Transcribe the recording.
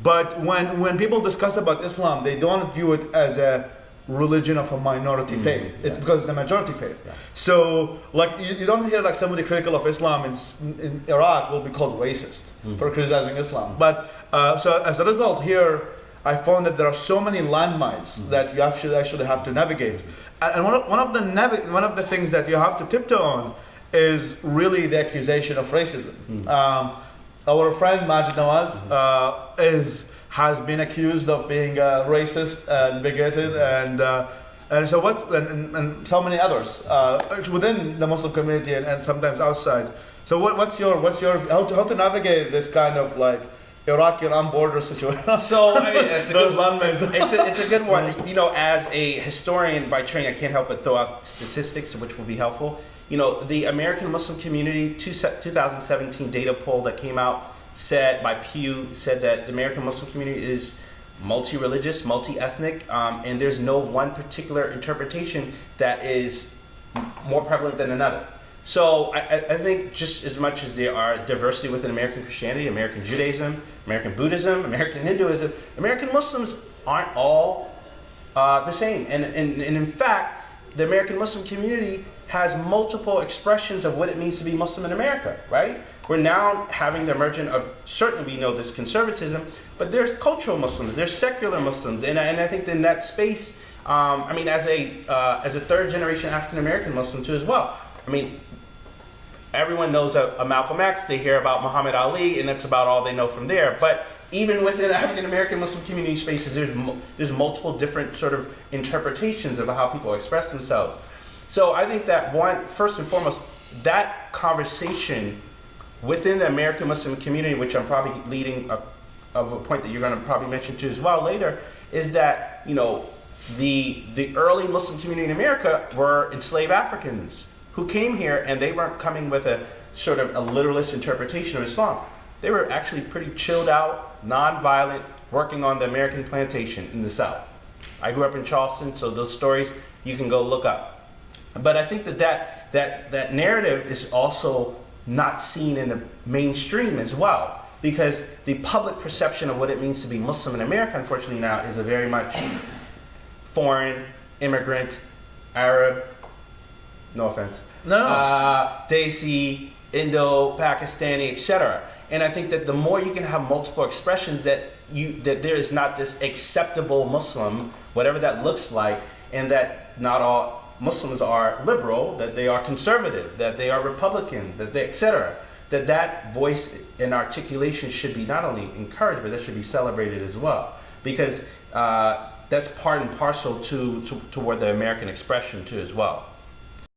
But when people discuss about Islam, they don't view it as a religion of a minority faith. It's because it's a majority faith. Yeah. So like you don't hear like somebody critical of Islam in Iraq will be called racist for criticizing Islam. But so as a result here, I found that there are so many landmines that you actually have to navigate. And one of the things that you have to tiptoe on is really the accusation of racism. Our friend Majid Nawaz has been accused of being racist and bigoted, and so what, and so many others within the Muslim community and sometimes outside. So what's your how to navigate this kind of like Iraq-Iran border situation? So I mean, it's It's a good one. You know, as a historian by training, I can't help but throw out statistics which will be helpful. You know, the American Muslim community 2017 data poll that came out by Pew said that the American Muslim community is multi-religious, multi-ethnic, and there's no one particular interpretation that is more prevalent than another. So I think just as much as there are diversity within American Christianity, American Judaism, American Buddhism, American Hinduism, American Muslims aren't all the same. And in fact, the American Muslim community has multiple expressions of what it means to be Muslim in America, right? We're now having the emergence of, certainly we know there's conservatism, but there's cultural Muslims, there's secular Muslims, and I think in that space, I mean, as a third generation African American Muslim too as well. I mean, everyone knows a Malcolm X, they hear about Muhammad Ali, and that's about all they know from there. But even within African American Muslim community spaces, there's multiple different sort of interpretations of how people express themselves. So I think that first and foremost, that conversation within the American Muslim community, which I'm probably leading of a point that you're going to probably mention too as well later, is that, you know, the early Muslim community in America were enslaved Africans who came here, and they weren't coming with a sort of a literalist interpretation of Islam. They were actually pretty chilled out, non-violent, working on the American plantation in the South. I grew up in Charleston, so those stories you can go look up. But I think that narrative is also not seen in the mainstream as well, because the public perception of what it means to be Muslim in America, unfortunately now, is a very much foreign, immigrant, Arab, no offense, Desi, Indo, Pakistani, etc. And I think that the more you can have multiple expressions that there is not this acceptable Muslim, whatever that looks like, and that not all Muslims are liberal, that they are conservative, that they are Republican, that they, etc. That voice and articulation should be not only encouraged, but that should be celebrated as well, because that's part and parcel toward the American expression too as well.